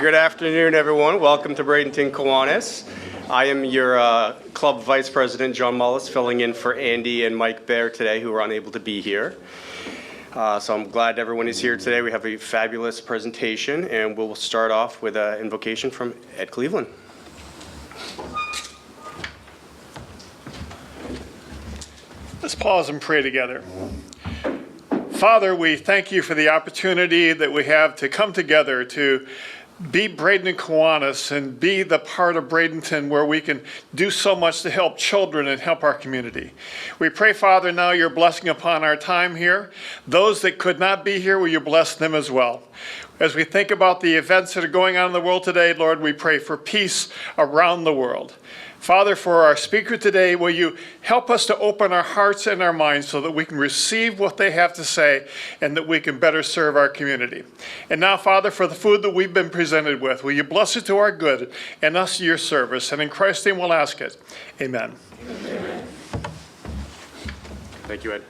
Good afternoon, everyone. Welcome to Bradenton Kiwanis. I am your club vice president, John Mullis, filling in for Andy and Mike Baer today, who are unable to be here. So I'm glad everyone is here today. We have a fabulous presentation, and we'll start off with an invocation from Ed Cleveland. Let's pause and pray together. Father, we thank you for the opportunity that we have to come together to be Bradenton Kiwanis and be the part of Bradenton where we can do so much to help children and help our community. We pray, Father, now your blessing upon our time here. Those that could not be here, will you bless them as well? As we think about the events that are going on in the world today, Lord, we pray for peace around the world. Father, for our speaker today, will you help us to open our hearts and our minds so that we can receive what they have to say and that we can better serve our community. And now, Father, for the food that we've been presented with, will you bless it to our good and us to your service? And in Christ's name we'll ask it. Amen. Amen. Thank you, Ed.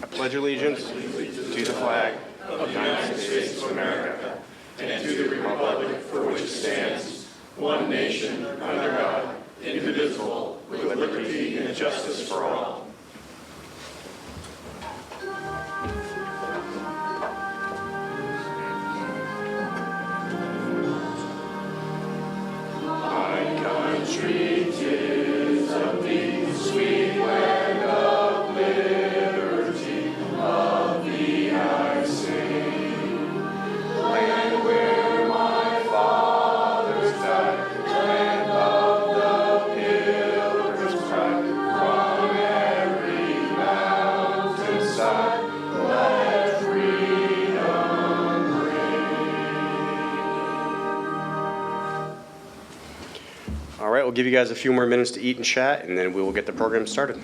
I pledge allegiance to the flag of the United States of America and to the republic for which it stands, one nation, under God, indivisible, with liberty and justice for all. My country, 'tis of thee, sweet land of liberty, of thee I sing. Land where my fathers died, land of the pilgrim's pride, from every mountainside, let freedom ring. All right, we'll give you guys a few more minutes to eat and chat, and then we will get the program started.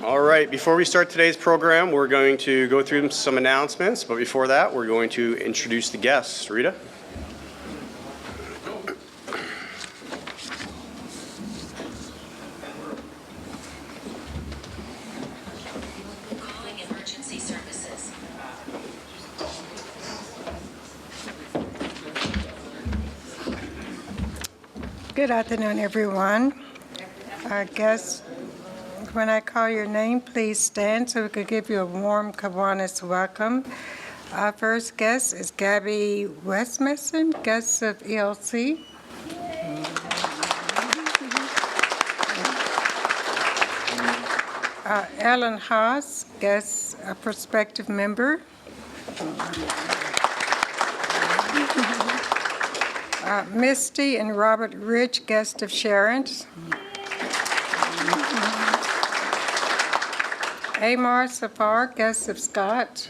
All right, before we start today's program, we're going to go through some announcements, but before that, we're going to introduce the guests. Rita? Calling emergency services. Good afternoon, everyone. I guess when I call your name, please stand so we could give you a warm Kiwanis welcome. Our first guest is Gabby Westmason, guest of ELC. Ellen Haas, guest, a prospective member. Misty and Robert Rich, guest of Sharon's. Amar Safar, guest of Scott.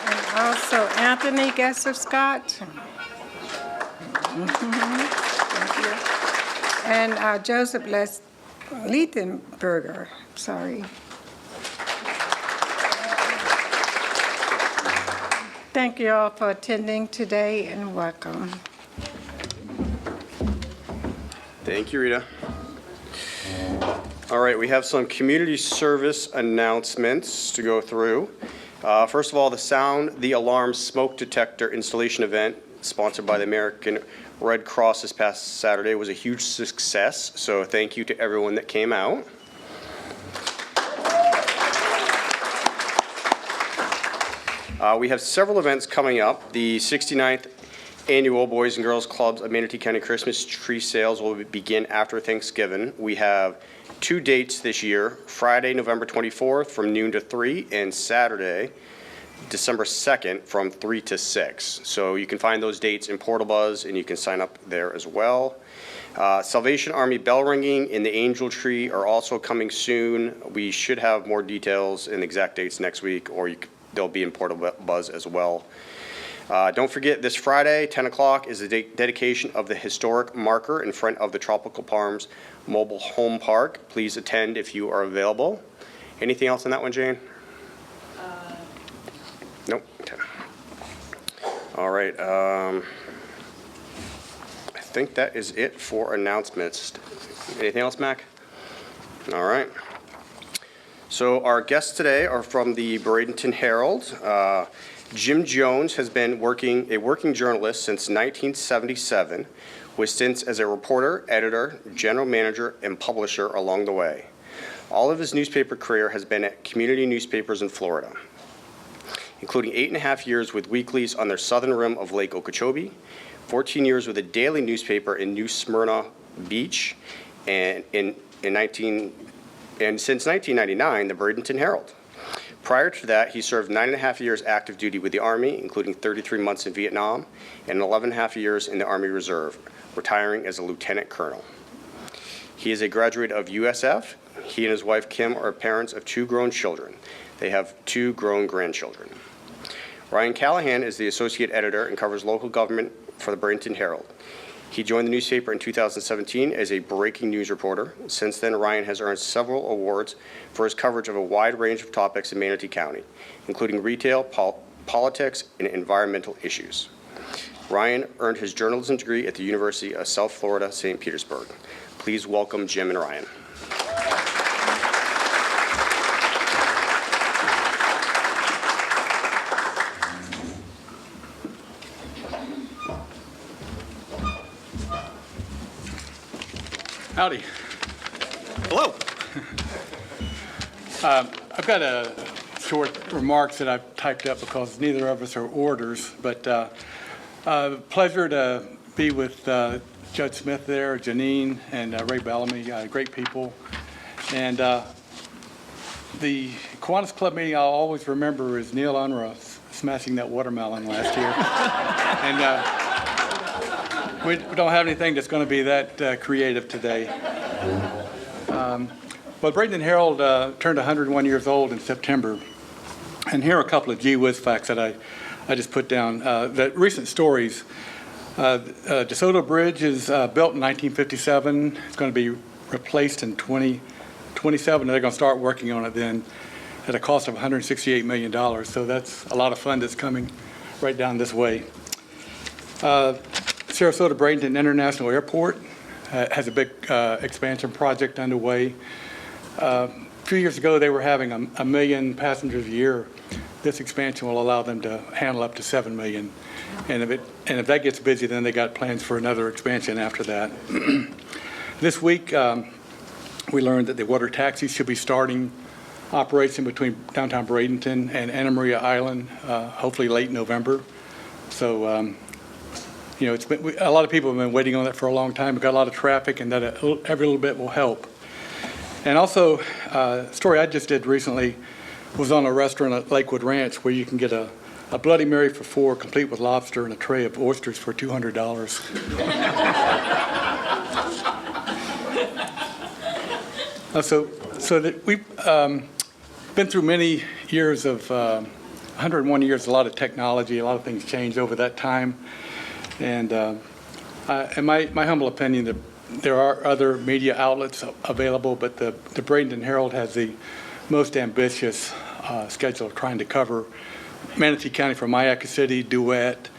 And also Anthony, guest of Scott. Thank you. And Joseph Leithenberger, sorry. Thank you all for attending today and welcome. Thank you, Rita. All right, we have some community service announcements to go through. First of all, the Sound the Alarm smoke detector installation event sponsored by the American Red Cross this past Saturday was a huge success, so thank you to everyone that came out. We have several events coming up. The 69th annual Boys and Girls Clubs of Manatee County Christmas tree sales will begin after Thanksgiving. We have 2 dates this year, Friday, November 24th from noon to 3, and Saturday, December 2nd from 3 to 6. So you can find those dates in Portal Buzz, and you can sign up there as well. Salvation Army bell ringing and the Angel Tree are also coming soon. We should have more details and exact dates next week, or they'll be in Portal Buzz as well. Don't forget, this Friday, 10 o'clock, is the dedication of the historic marker in front of the Tropical Palms Mobile Home Park. Please attend if you are available. Anything else on that one, Jane? Nope. Okay. All right. I think that is it for announcements. Anything else, Mac? All right. So our guests today are from the Bradenton Herald. Jim Jones has been a working journalist since 1977, with stints as a reporter, editor, general manager, and publisher along the way. All of his newspaper career has been at community newspapers in Florida, including 8.5 years with weeklies on their southern rim of Lake Okeechobee, 14 years with a daily newspaper in New Smyrna Beach, and since 1999, the Bradenton Herald. Prior to that, he served 9.5 years active duty with the Army, including 33 months in Vietnam and 11.5 years in the Army Reserve, retiring as a lieutenant colonel. He is a graduate of USF. He and his wife, Kim, are parents of 2 grown children. They have 2 grown grandchildren. Ryan Callahan is the associate editor and covers local government for the Bradenton Herald. He joined the newspaper in 2017 as a breaking news reporter. Since then, Ryan has earned several awards for his coverage of a wide range of topics in Manatee County, including retail, politics, and environmental issues. Ryan earned his journalism degree at the University of South Florida, St. Petersburg. Please welcome Jim and Ryan. Howdy. Hello. I've got a short remarks that I've typed up because neither of us are orators, but pleasure to be with Judge Smith there, Janine, and Ray Bellamy, great people. And the Kiwanis Club meeting I'll always remember is Neil Unruh smashing that watermelon last year. And we don't have anything that's going to be that creative today. But Bradenton Herald turned 101 years old in September. And here are a couple of gee whiz facts that I just put down. The recent stories. DeSoto Bridge is built in 1957. It's going to be replaced in 2027. They're going to start working on it then at a cost of $168 million. So that's a lot of fun that's coming right down this way. Sarasota Bradenton International Airport has a big expansion project underway. A few years ago, they were having a million passengers a year. This expansion will allow them to handle up to 7 million. And if that gets busy, then they got plans for another expansion after that. This week, we learned that the water taxis should be starting operation between downtown Bradenton and Anna Maria Island, hopefully late November. So, you know, a lot of people have been waiting on that for a long time. We've got a lot of traffic, and that every little bit will help. And also, a story I just did recently was on a restaurant at Lakewood Ranch where you can get a Bloody Mary for 4, complete with lobster, and a tray of oysters for $200. So that we've been through many years of 101 years, a lot of technology, a lot of things changed over that time. And in my humble opinion, that there are other media outlets available, but the Bradenton Herald has the most ambitious schedule of trying to cover Manatee County from Myakka City, Duet,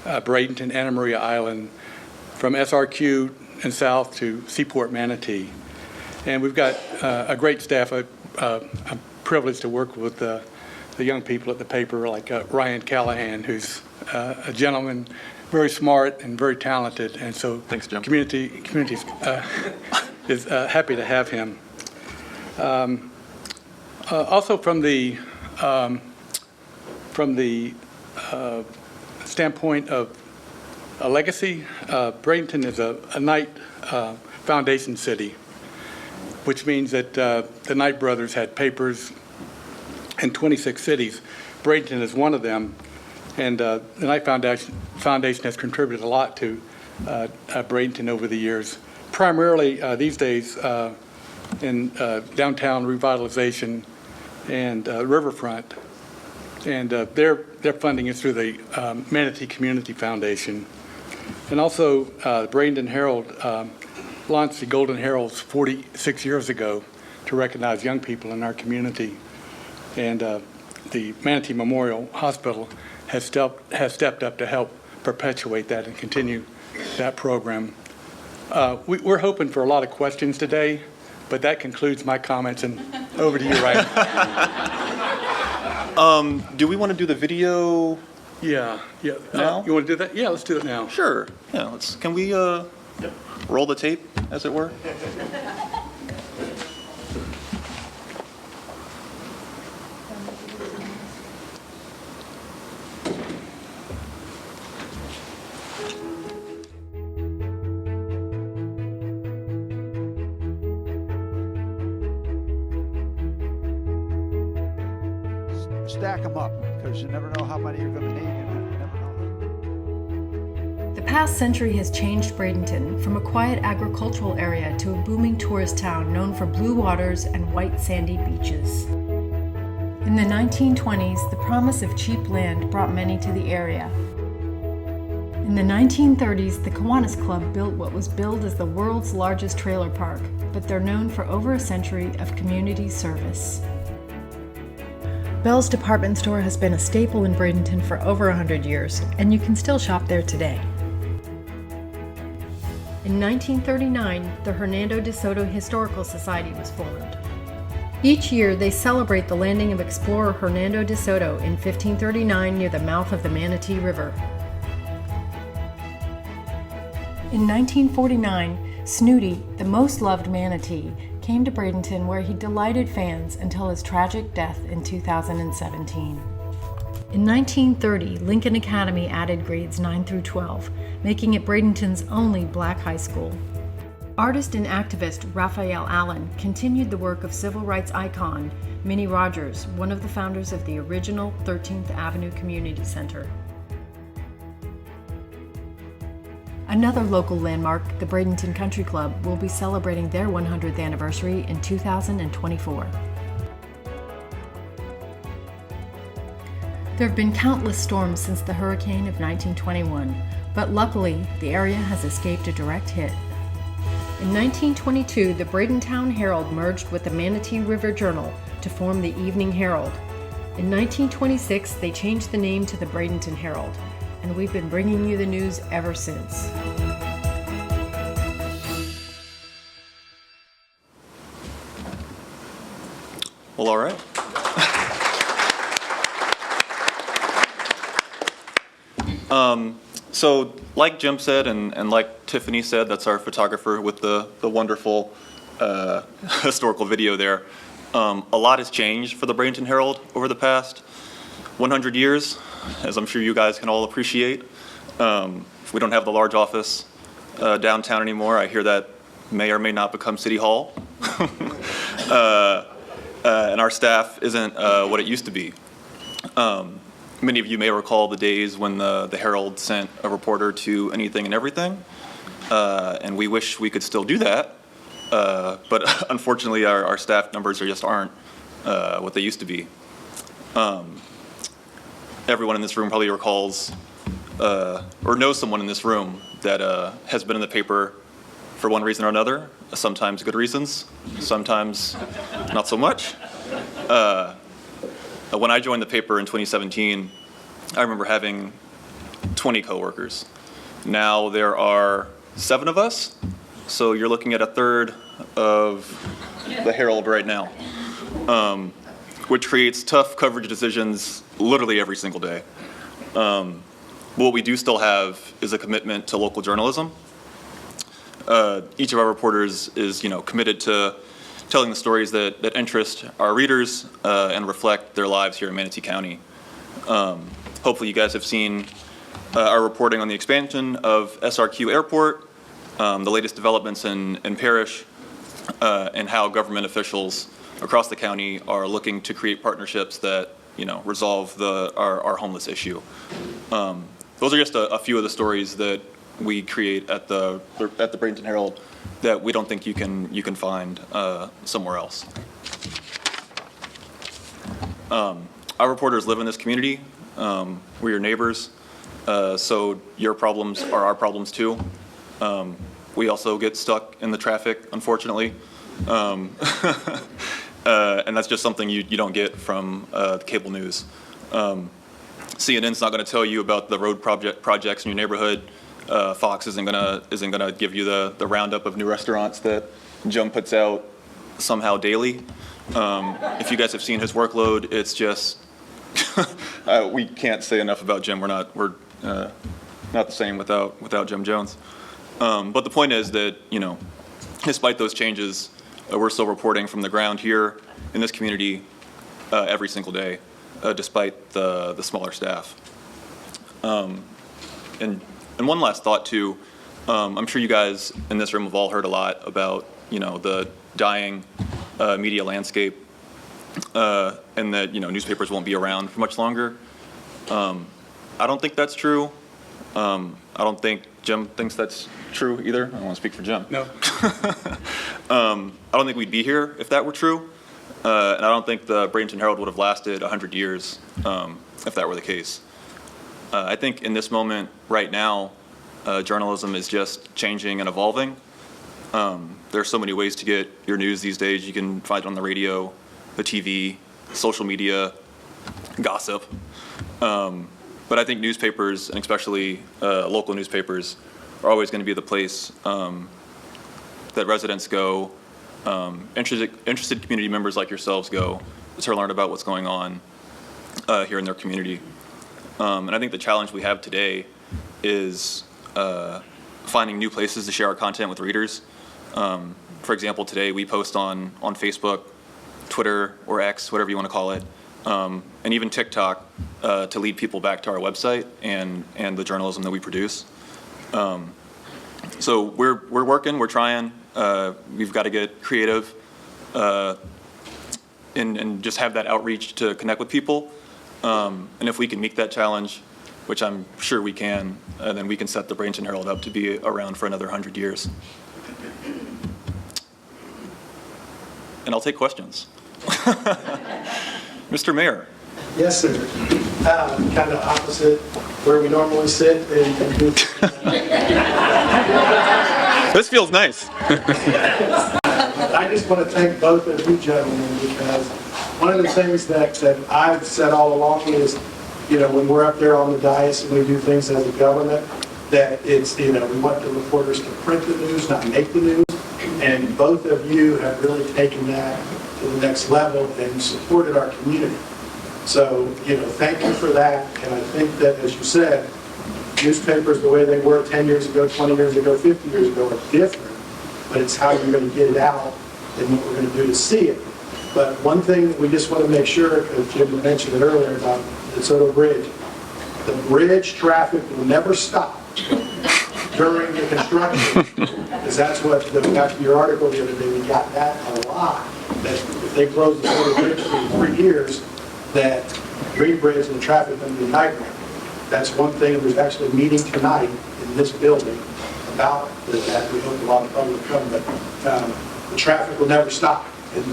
Bradenton, Anna Maria Island, from SRQ and south to Seaport Manatee. And we've got a great staff. I'm privileged to work with the young people at the paper, like Ryan Callahan, who's a gentleman, very smart and very talented, and so thanks, Jim. Community is happy to have him. Also, from the standpoint of a legacy, Bradenton is a Knight Foundation city, which means that the Knight brothers had papers in 26 cities. Bradenton is one of them. And the Knight Foundation has contributed a lot to Bradenton over the years, primarily these days in downtown revitalization and riverfront. And their funding is through the Manatee Community Foundation. And also, the Bradenton Herald launched the Golden Heralds 46 years ago to recognize young people in our community. And the Manatee Memorial Hospital has stepped up to help perpetuate that and continue that program. We're hoping for a lot of questions today. But that concludes my comments, and over to you, Ryan. Do we want to do the video? Yeah. Now? You want to do that? Yeah, let's do it now. Sure. Yeah, can we roll the tape, as it were? Stack them up, because you never know how many you're going to need. You never know. The past century has changed Bradenton from a quiet agricultural area to a booming tourist town known for blue waters and white sandy beaches. In the 1920s, the promise of cheap land brought many to the area. In the 1930s, the Kiwanis Club built what was billed as the world's largest trailer park, but they're known for over a century of community service. Bell's department store has been a staple in Bradenton for over 100 years, and you can still shop there today. In 1939, the Hernando de Soto Historical Society was formed. Each year, they celebrate the landing of explorer Hernando de Soto in 1539 near the mouth of the Manatee River. In 1949, Snooty, the most loved manatee, came to Bradenton where he delighted fans until his tragic death in 2017. In 1930, Lincoln Academy added grades 9 through 12, making it Bradenton's only black high school. Artist and activist Raphael Allen continued the work of civil rights icon Minnie Rogers, one of the founders of the original 13th Avenue Community Center. Another local landmark, the Bradenton Country Club, will be celebrating their 100th anniversary in 2024. There have been countless storms since the hurricane of 1921, but luckily, the area has escaped a direct hit. In 1922, the Bradenton Herald merged with the Manatee River Journal to form the Evening Herald. In 1926, they changed the name to the Bradenton Herald, and we've been bringing you the news ever since. Well, all right. So like Jim said, and like Tiffany said, that's our photographer with the wonderful historical video there. A lot has changed for the Bradenton Herald over the past 100 years, as I'm sure you guys can all appreciate. We don't have the large office downtown anymore. I hear that may or may not become City Hall. And our staff isn't what it used to be. Many of you may recall the days when the Herald sent a reporter to anything and everything, and we wish we could still do that, but unfortunately our staff numbers just aren't what they used to be. Everyone in this room probably recalls or knows someone in this room that has been in the paper for one reason or another, sometimes good reasons, sometimes not so much. When I joined the paper in 2017, I remember having 20 coworkers. Now there are 7 of us, so you're looking at a third of the Herald right now, which creates tough coverage decisions literally every single day. What we do still have is a commitment to local journalism. Each of our reporters is, committed to telling the stories that interest our readers and reflect their lives here in Manatee County. Hopefully you guys have seen our reporting on the expansion of SRQ Airport, the latest developments in Parrish, and how government officials across the county are looking to create partnerships that resolve our homeless issue. Those are just a few of the stories that we create at the Bradenton Herald that we don't think you can find somewhere else. Our reporters live in this community. We're your neighbors, so your problems are our problems too. We also get stuck in the traffic, unfortunately, and that's just something you don't get from the cable news. CNN's not going to tell you about the road projects in your neighborhood. Fox isn't gonna give you the roundup of new restaurants that Jim puts out somehow daily. If you guys have seen his workload, it's just we can't say enough about Jim. We're not the same without Jim Jones. But the point is that, you know, despite those changes, we're still reporting from the ground here in this community every single day, despite the smaller staff. And one last thought too, I'm sure you guys in this room have all heard a lot about, you know, the dying media landscape, and that, you know, newspapers won't be around for much longer. I don't think that's true. I don't think Jim thinks that's true either. I don't want to speak for Jim. No. I don't think we'd be here if that were true. And I don't think the Bradenton Herald would have lasted 100 years if that were the case. I think in this moment right now, journalism is just changing and evolving. There are so many ways to get your news these days. You can find it on the radio, the TV, social media, gossip. But I think newspapers, and especially local newspapers, are always going to be the place that residents go, interested community members like yourselves go to learn about what's going on here in their community. And I think the challenge we have today is finding new places to share our content with readers. For example, today we post on Facebook, Twitter, or X, whatever you want to call it, and even TikTok to lead people back to our website and the journalism that we produce. So we're working, we're trying. We've got to get creative and just have that outreach to connect with people. And if we can meet that challenge, which I'm sure we can, then we can set the Bradenton Herald up to be around for another 100 years. And I'll take questions. Mr. Mayor. Yes, sir. Kind of opposite where we normally sit. And do This feels nice. I just want to thank both of you gentlemen, because one of the things that I've said all along is, you know, when we're up there on the dais and we do things as a government, that it's, you know, we want the reporters to print the news, not make the news. And both of you have really taken that to the next level and supported our community. So, you know, thank you for that. And I think that, as you said, newspapers, the way they were 10 years ago, 20 years ago, 50 years ago, are different. But it's how you're going to get it out and what we're going to do to see it. But one thing that we just want to make sure, because Jim mentioned it earlier about the Soto Bridge, the bridge traffic will never stop during the construction. Because that's what, back to your article the other day, we got that a lot. That if they close the Soto Bridge for 3 years, that Green Bridge and the traffic will be a nightmare. That's one thing. There's actually a meeting tonight in this building about that. We hope a lot of public will come, but the traffic will never stop. And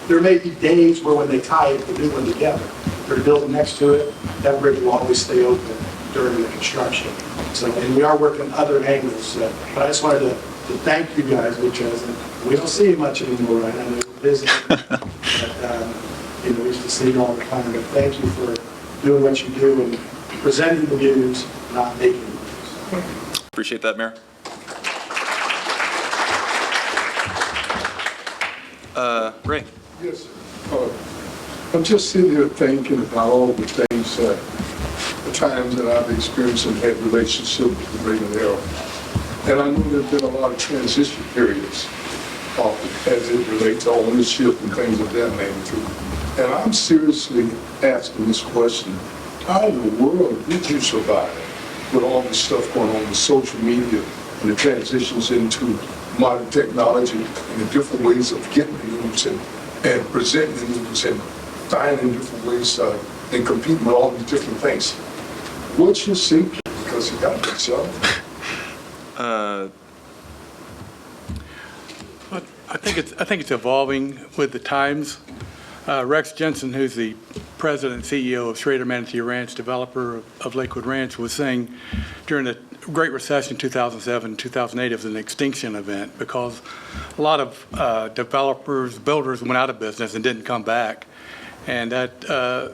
there may be days where when they tie it, the new one together, they're building next to it, that bridge will always stay open during the construction. So, and we are working other angles. But I just wanted to thank you guys, because we don't see you much anymore, right? I know you're busy. But, you know, we used to see you all the time. But thank you for doing what you do and presenting the news, not making the news. Appreciate that, Mayor. Ray. Yes, sir. I'm just sitting here thinking about all the things, the times that I've experienced and had relationship with the Bradenton Herald. And I know there's been a lot of transition periods as it relates to ownership and things of that nature. And I'm seriously asking this question: how in the world did you survive with all this stuff going on with social media and the transitions into modern technology and the different ways of getting the news and presenting the news and finding different ways and competing with all these different things? What's your secret? Because you got to be challenging. I think it's evolving with the times. Rex Jensen, who's the president and CEO of Schrader Manatee Ranch, developer of Lakewood Ranch, was saying during the Great Recession 2007, 2008, it was an extinction event because a lot of developers, builders went out of business and didn't come back. And that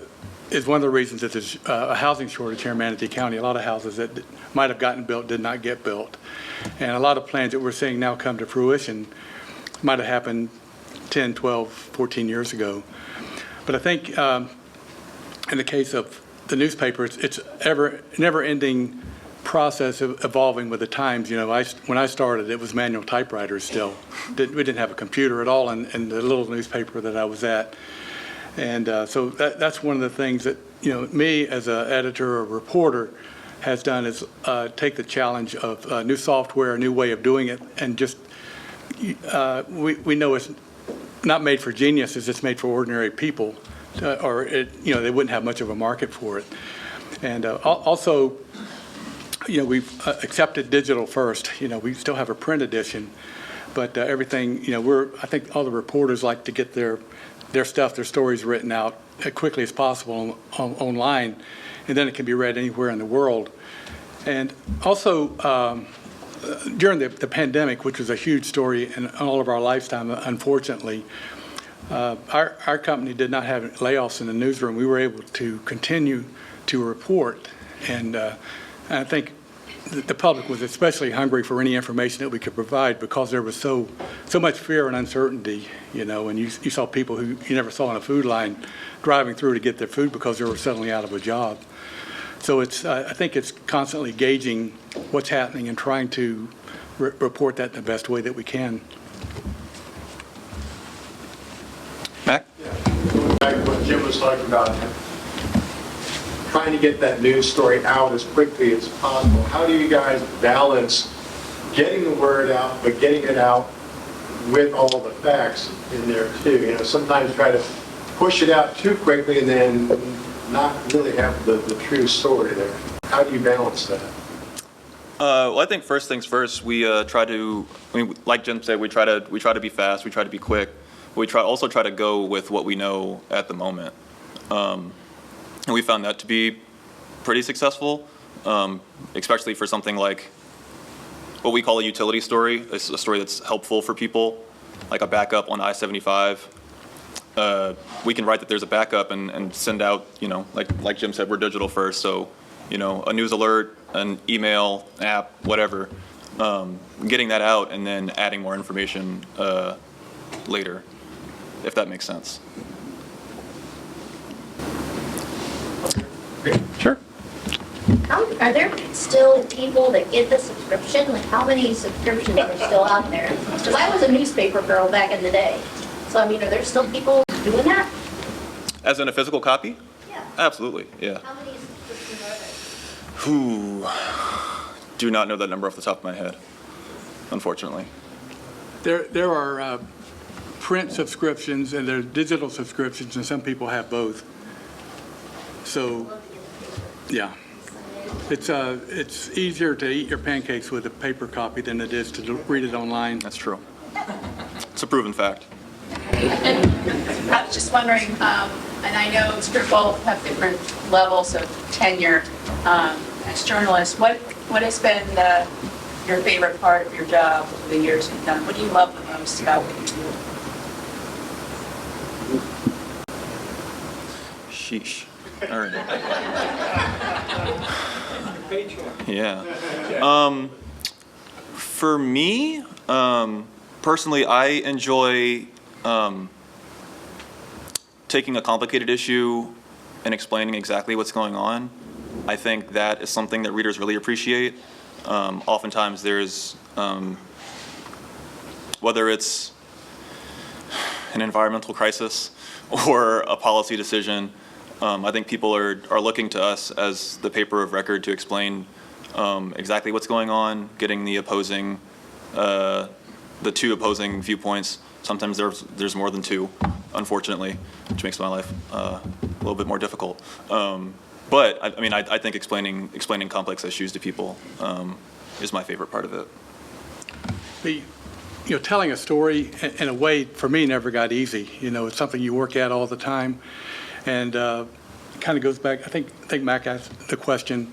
is one of the reasons that there's a housing shortage here in Manatee County. A lot of houses that might have gotten built did not get built. And a lot of plans that we're seeing now come to fruition might have happened 10, 12, 14 years ago. But I think in the case of the newspaper, it's never-ending process of evolving with the times. You know, when I started, it was manual typewriters still. We didn't have a computer at all in the little newspaper that I was at. And so that's one of the things that, you know, me as an editor or reporter has done is take the challenge of new software, a new way of doing it, and just, we know it's not made for geniuses, it's made for ordinary people, or you know, they wouldn't have much of a market for it. And also, you know, we've accepted digital first. You know, we still have a print edition, but everything, you know, I think all the reporters like to get their stuff, their stories written out as quickly as possible online, and then it can be read anywhere in the world. And also, during the pandemic, which was a huge story in all of our lifetime, unfortunately, our company did not have layoffs in the newsroom. We were able to continue to report, and I think the public was especially hungry for any information that we could provide because there was so much fear and uncertainty, you know, and you saw people who you never saw on a food line driving through to get their food because they were suddenly out of a job. So I think it's constantly gauging what's happening and trying to report that in the best way that we can. Mac? Going back to what Jim was talking about, trying to get that news story out as quickly as possible. How do you guys balance getting the word out, but getting it out with all the facts in there too? You know, sometimes try to push it out too quickly and then not really have the true story there. How do you balance that? Well, I think first things first, we try to, I mean, like Jim said, we try to be fast, we try to be quick. We also try to go with what we know at the moment. And we found that to be pretty successful, especially for something like what we call a utility story. It's a story that's helpful for people, like a backup on I-75. We can write that there's a backup and send out, you know, like Jim said, we're digital first, so, you know, a news alert, an email, app, whatever, getting that out and then adding more information later, if that makes sense. Sure. Are there still people that get the subscription? Like, how many subscriptions are still out there? Because I was a newspaper girl back in the day. So, I mean, are there still people doing that? As in a physical copy? Yeah. Absolutely, yeah. How many subscriptions are there? Whew. Do not know that number off the top of my head, unfortunately. There are print subscriptions and there are digital subscriptions, and some people have both. So, yeah, it's easier to eat your pancakes with a paper copy than it is to read it online. That's true. It's a proven fact. I was just wondering, and I know both have different levels of tenure as journalists. What has been your favorite part of your job over the years you've done? What do you love the most about what you do? Sheesh. All right. Yeah. For me, personally, I enjoy taking a complicated issue and explaining exactly what's going on. I think that is something that readers really appreciate. Oftentimes there's, whether it's an environmental crisis or a policy decision, I think people are looking to us as the paper of record to explain exactly what's going on, getting the two opposing viewpoints. Sometimes there's more than two, unfortunately, which makes my life a little bit more difficult. But I mean, I think explaining complex issues to people is my favorite part of it. Telling a story in a way for me never got easy. It's something you work at all the time, and it kind of goes back. I think Mac asked the question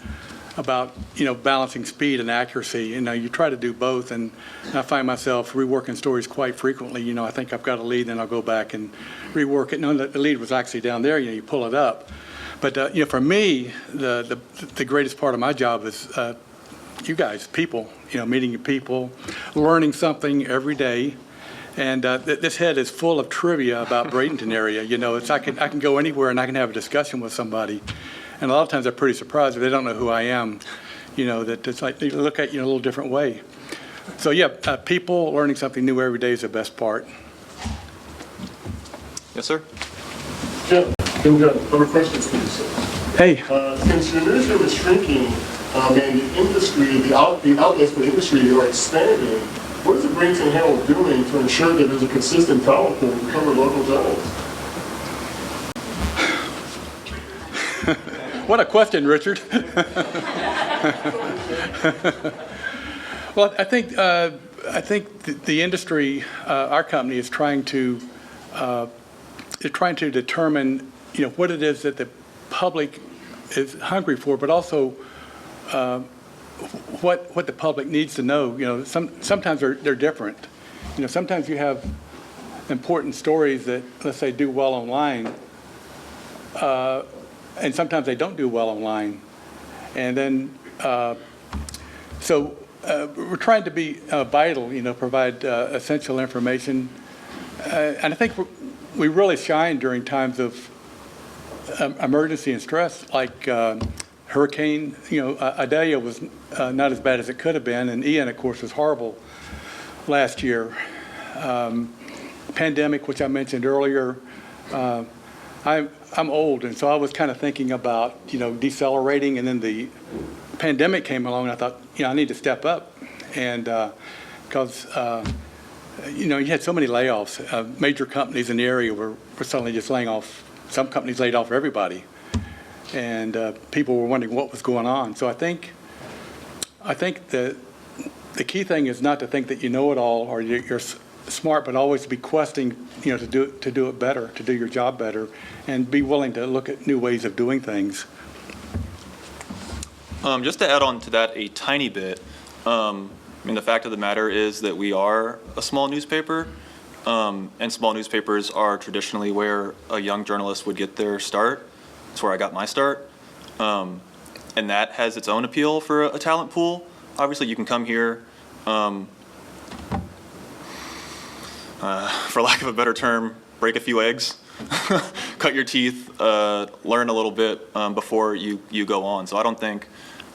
about balancing speed and accuracy. You try to do both, and I find myself reworking stories quite frequently. I think I've got a lead, then I'll go back and rework it. No, the lead was actually down there. You pull it up. But for me, the greatest part of my job is you guys, people. Meeting people, learning something every day, And this head is full of trivia about Bradenton area. You know, I can go anywhere and I can have a discussion with somebody. And a lot of times they're pretty surprised if they don't know who I am. You know, that it's like they look at you in a little different way. So yeah, people learning something new every day is the best part. Yes, sir? Jim, I have a question for you, sir. Hey. Since your newsroom is shrinking and the industry, the outlets for the industry are expanding, what is the Bradenton Herald doing to ensure that there's a consistent talent pool to cover local journals? What a question, Richard. Well, I think the industry, our company, is trying to determine, you know, what it is that the public is hungry for, but also what the public needs to know. You know, sometimes they're different. You know, sometimes you have important stories that, let's say, do well online, and sometimes they don't do well online. And then, so we're trying to be vital, you know, provide essential information. And I think we really shine during times of emergency and stress, like hurricane. You know, Idalia was not as bad as it could have been, and Ian, of course, was horrible last year. Pandemic, which I mentioned earlier. I'm old, and so I was kind of thinking about, you know, decelerating, and then the pandemic came along, and I thought, you know, I need to step up, and because you know, you had so many layoffs. Major companies in the area were suddenly just laying off. Some companies laid off everybody, and people were wondering what was going on. So I think the key thing is not to think that you know it all or you're smart, but always to be questing, you know, to do it better, to do your job better, and be willing to look at new ways of doing things. Just to add on to that a tiny bit, I mean, the fact of the matter is that we are a small newspaper, and small newspapers are traditionally where a young journalist would get their start. It's where I got my start. And that has its own appeal for a talent pool. Obviously, you can come here, for lack of a better term, break a few eggs, cut your teeth, learn a little bit before you go on. So I don't think,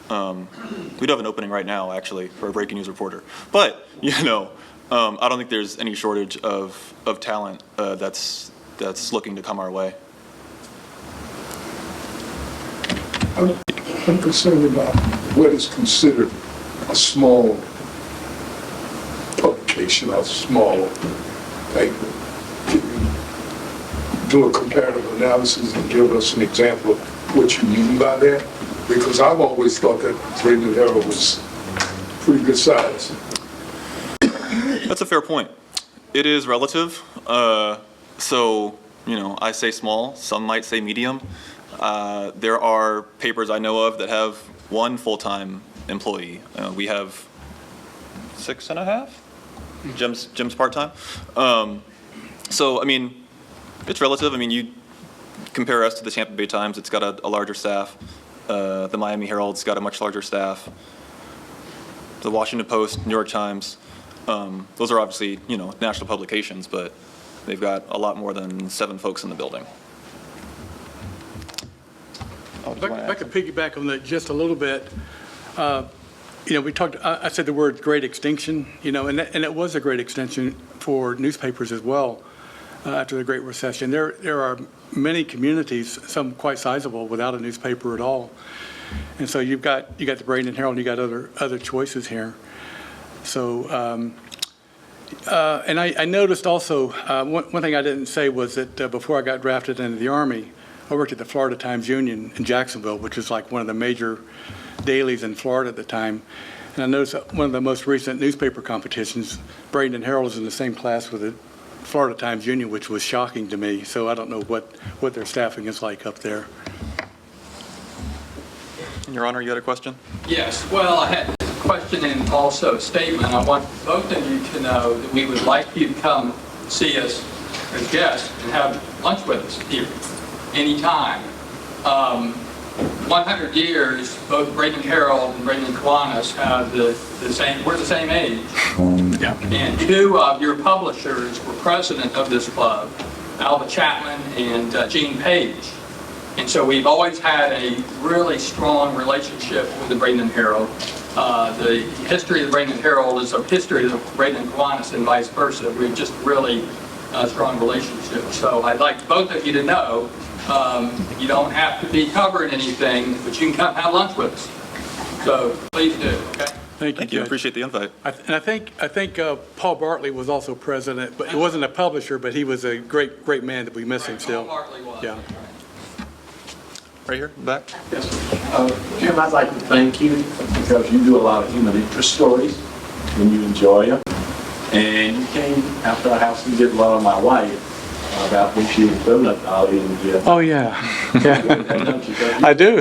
we do have an opening right now, actually, for a breaking news reporter. But, you know, I don't think there's any shortage of talent that's looking to come our way. I'm concerned about what is considered a small publication, a small paper. Can you do a comparative analysis and give us an example of what you mean by that? Because I've always thought that Bradenton Herald was pretty good size. That's a fair point. It is relative. So, you know, I say small, some might say medium. There are papers I know of that have one full-time employee. We have 6.5. Jim's part-time. So, I mean, it's relative. I mean, you compare us to the Tampa Bay Times, it's got a larger staff. The Miami Herald's got a much larger staff. The Washington Post, New York Times, those are obviously, you know, national publications, but they've got a lot more than 7 folks in the building. If I could piggyback on that just a little bit. You know, we talked, I said the word great extinction, you know, and it was a great extinction for newspapers as well after the Great Recession. There are many communities, some quite sizable, without a newspaper at all. And so you got the Bradenton Herald, and you got other choices here. So, and I noticed also, one thing I didn't say was that before I got drafted into the Army, I worked at the Florida Times-Union in Jacksonville, which is like one of the major dailies in Florida at the time. And I noticed that one of the most recent newspaper competitions, Bradenton Herald is in the same class with the Florida Times-Union, which was shocking to me. So I don't know what their staffing is like up there. Your Honor, you had a question? Yes, well, I had a question and also a statement. I want both of you to know that we would like you to come see us as guests and have lunch with us here anytime. 100 years, both Bradenton Herald and Bradenton Kiwanis have the same, we're the same age. Yeah. And two of your publishers were president of this club, Alva Chapman and Gene Page. And so we've always had a really strong relationship with the Bradenton Herald. The history of the Bradenton Herald is a history of the Bradenton Kiwanis and vice versa. We've just really strong relationship. So I'd like both of you to know you don't have to be covering anything, but you can come have lunch with us. So please do. Okay. Thank you, Thank you. Judge. Appreciate the invite. I think Paul Bartley was also president, but he wasn't a publisher, but he was a great man that we miss him still. Paul Bartley was. Yeah. Right here, back. Jim, I'd like to thank you because you do a lot of human interest stories and you enjoy them. And you came after our house and did a lot of my wife about when she was donut dolly in the Oh, yeah. Yeah. I do.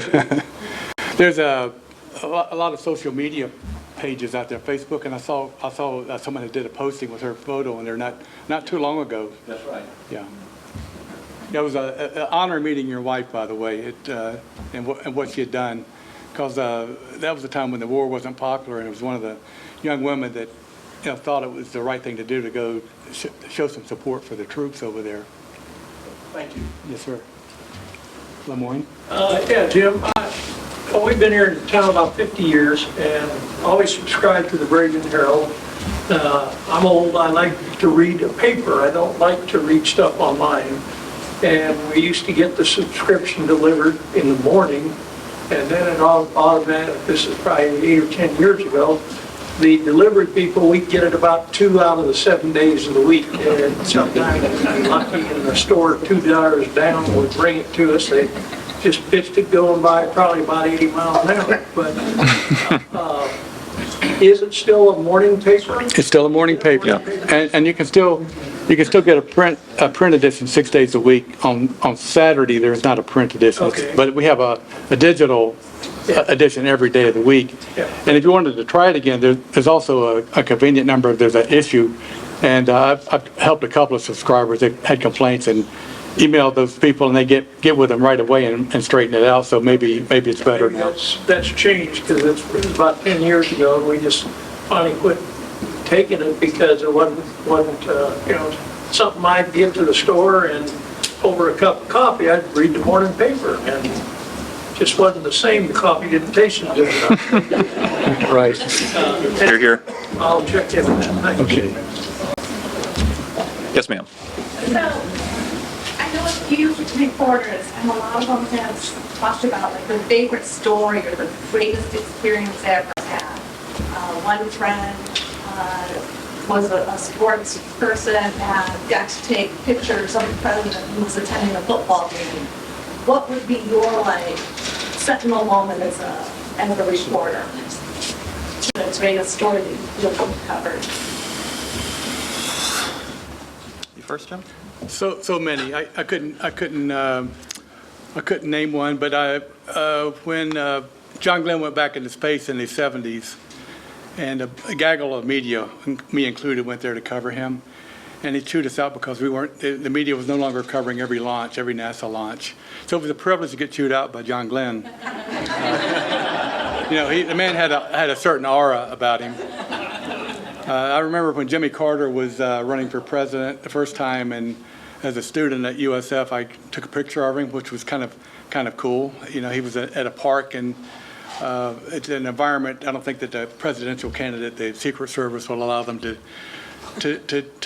There's a lot of social media pages out there, Facebook, and I saw someone that did a posting with her photo, and they're not too long ago. That's right. Yeah. It was an honor meeting your wife, by the way, and what she had done, because that was the time when the war wasn't popular, and it was one of the young women that thought it was the right thing to do to go show some support for the troops over there. Thank you. Yes, sir. Lemoyne? Yeah, Jim, we've been here in town about 50 years and always subscribed to the Bradenton Herald. I'm old, I like to read a paper. I don't like to read stuff online. And we used to get the subscription delivered in the morning, and then it automatic, this is probably 8 or 10 years ago, the delivery people, we'd get it about 2 out of the 7 days of the week. And sometimes we'd be lucky and the store $2 down would bring it to us. They just pitched it going by probably about 80 miles an hour. But is it still a morning paper? It's still a morning paper. Yeah. And you can still get a print edition 6 days a week. On Saturday, there's not a print edition, Okay. but we have a digital edition every day of the week. Yeah. And if you wanted to try it again, there's also a convenient number. There's an issue, and I've helped a couple of subscribers that had complaints and emailed those people, and they get with them right away and straighten it out. So maybe it's better Maybe now. that's changed because it was about 10 years ago and we just finally quit taking it because it wasn't something I'd give to the store, and over a cup of coffee I'd read the morning paper, and it just wasn't the same. The coffee didn't taste as good enough. Right. Here. I'll check into that. Thank you. Okay. Yes, ma'am. So, I know a few reporters, and a lot of them have talked about like their favorite story or the greatest experience they ever had. One friend was a sports person and got to take pictures of the president who was attending a football game. What would be your sentinel moment as a reporter? The greatest story that you've covered. You first, Jim? So many. I couldn't name one, but when John Glenn went back into space in the 70s, and a gaggle of media, me included, went there to cover him, and he chewed us out because the media was no longer covering every NASA launch. So it was a privilege to get chewed out by John Glenn. The man had a certain aura about him. I remember when Jimmy Carter was running for president the first time, and as a student at USF, I took a picture of him, which was kind of cool. He was at a park, and it's an environment I don't think that the presidential candidate, the Secret Service, will allow them to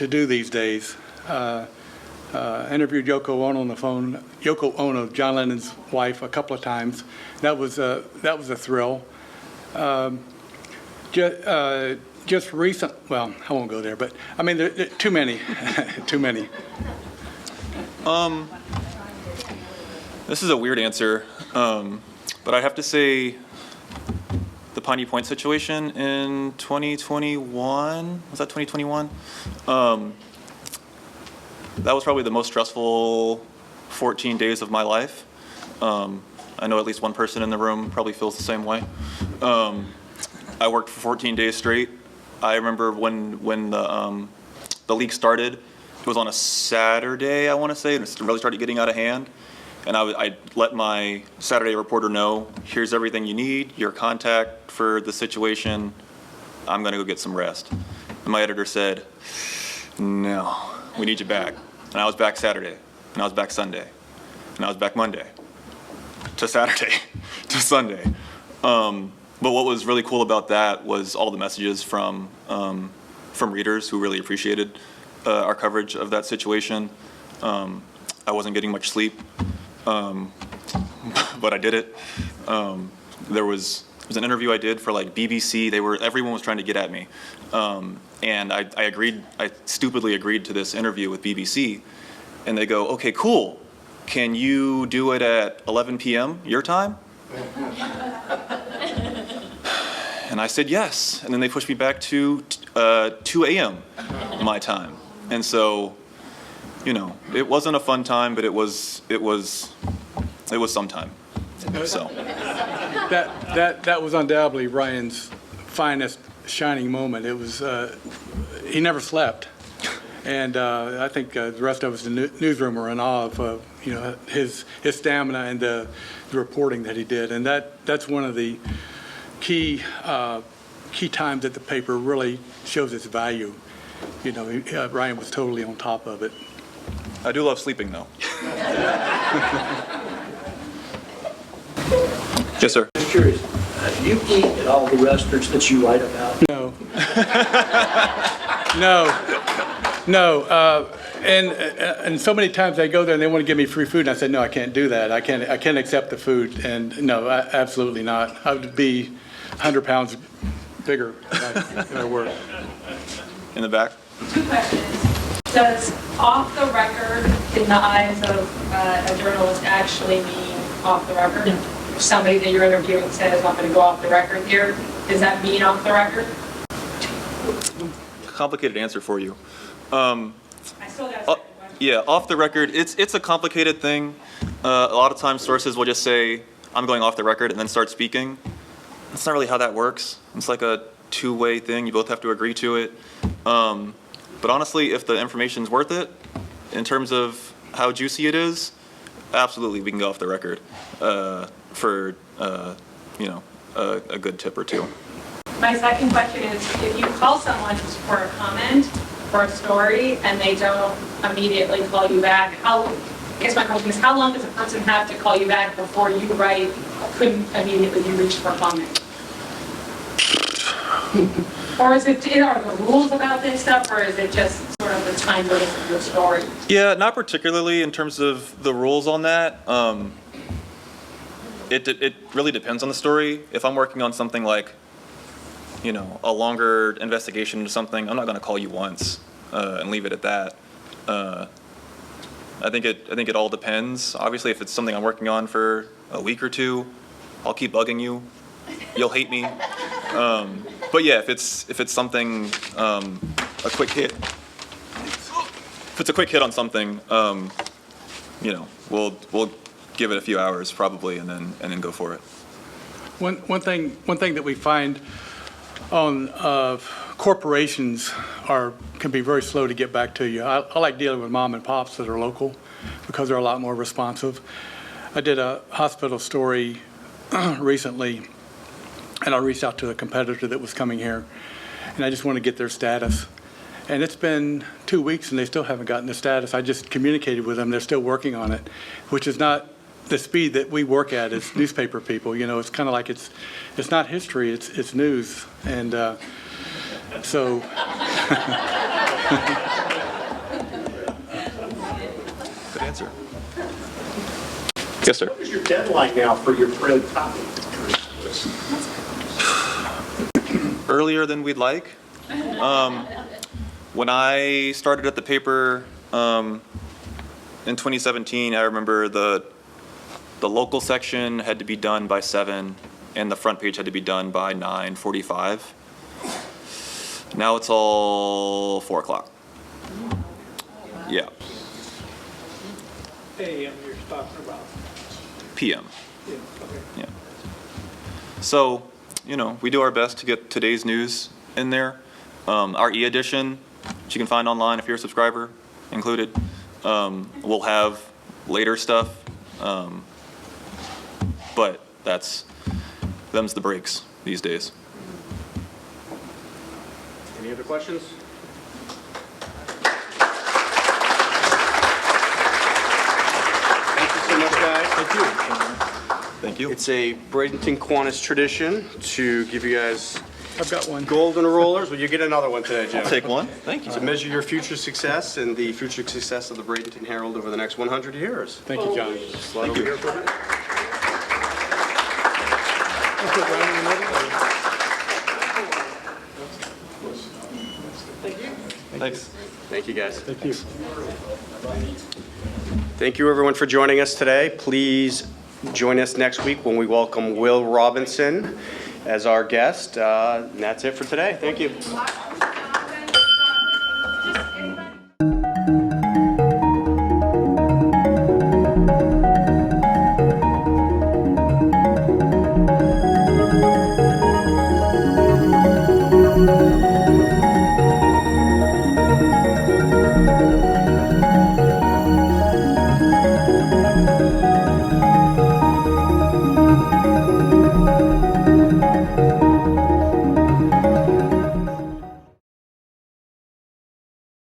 do these days. Interviewed Yoko Ono on the phone. Yoko Ono, John Lennon's wife, a couple of times. That was a thrill. Just recent. Well, I won't go there, but I mean, there too many, too many. This is a weird answer, but I have to say the Piney Point situation in 2021, was that 2021? That was probably the most stressful 14 days of my life. I know at least one person in the room probably feels the same way. I worked for 14 days straight. I remember when the leak started, it was on a Saturday, I want to say, and it really started getting out of hand. And I let my Saturday reporter know, here's everything you need, your contact for the situation. I'm going to go get some rest. And my editor said, no, we need you back. And I was back Saturday, and I was back Sunday, and I was back Monday to Saturday to Sunday. But what was really cool about that was all the messages from readers who really appreciated our coverage of that situation. I wasn't getting much sleep, but I did it. There was an interview I did for like BBC. Everyone was trying to get at me, and I stupidly agreed to this interview with BBC, and they go, okay, cool. Can you do it at 11 p.m. your time? And I said yes, and then they pushed me back to 2 a.m. my time, and so, you know, it wasn't a fun time, but it was some time. So that was undoubtedly Ryan's finest shining moment. It was he never slept, and I think the rest of us in the newsroom were in awe of you know, his stamina and the reporting that he did, and that's one of the key times that the paper really shows its value. You know, Ryan was totally on top of it. I do love sleeping, though. Yes, sir. Just curious, do you eat at all the restaurants that you write about? No. No. And so many times I go there and they want to give me free food, and I said, no, I can't do that. I can't accept the food, and no, absolutely not. I would be 100 pounds bigger if I were. In the back. 2 questions. Does off the record, in the eyes of a journalist, actually mean off the record? If somebody that you're interviewing says, I'm going to go off the record here, does that mean off the record? Complicated answer for you. I still got Yeah, off the record, it's a complicated thing. A lot of times sources will just say, I'm going off the record, and then start speaking. That's not really how that works. It's like a two-way thing. You both have to agree to it. But honestly, if the information's worth it, in terms of how juicy it is, absolutely we can go off the record for you know, a good tip or two. My second question is, if you call someone for a comment or a story and they don't immediately call you back, I guess my question is, how long does a person have to call you back before you write, couldn't immediately be reached for comment? Or are the rules about this stuff, or is it just sort of the time limit of your story? Yeah, not particularly in terms of the rules on that. It really depends on the story. If I'm working on something like, you know, a longer investigation into something, I'm not going to call you once and leave it at that. I think it all depends. Obviously, if it's something I'm working on for a week or two, I'll keep bugging you. You'll hate me. But yeah, if it's something a quick hit, if it's a quick hit on something, you know, we'll give it a few hours probably, and then go for it. One thing that we find on corporations can be very slow to get back to you. I like dealing with mom and pops that are local because they're a lot more responsive. I did a hospital story recently, and I reached out to a competitor that was coming here, and I just want to get their status. And it's been 2 weeks, and they still haven't gotten the status. I just communicated with them. They're still working on it, which is not the speed that we work at as newspaper people. You know, it's kind of like it's not history, it's news. And so. Good answer. Yes, sir. What is your deadline now for your printed copy? Earlier than we'd like. When I started at the paper in 2017, I remember the local section had to be done by 7, and the front page had to be done by 9:45. Now it's all 4 o'clock. Yeah. AM you're talking about. PM. Yeah, okay. Yeah. So, you know, we do our best to get today's news in there. Our e-edition, which you can find online if you're a subscriber, included. We'll have later stuff But them's the breaks these days. Any other questions? Thank you so much, guys. Thank you. Thank you. It's a Bradenton Kiwanis tradition to give you guys I've got one. golden rollers. Well, you get another one today, Jim. I'll take one. Thank you. To measure your future success and the future success of the Bradenton Herald over the next 100 years. Thank you, John. Slide over here for a minute. Thanks. Thank you, guys. Thank you. Thank you, everyone, for joining us today. Please join us next week when we welcome Will Robinson as our guest. And that's it for today. Thank you.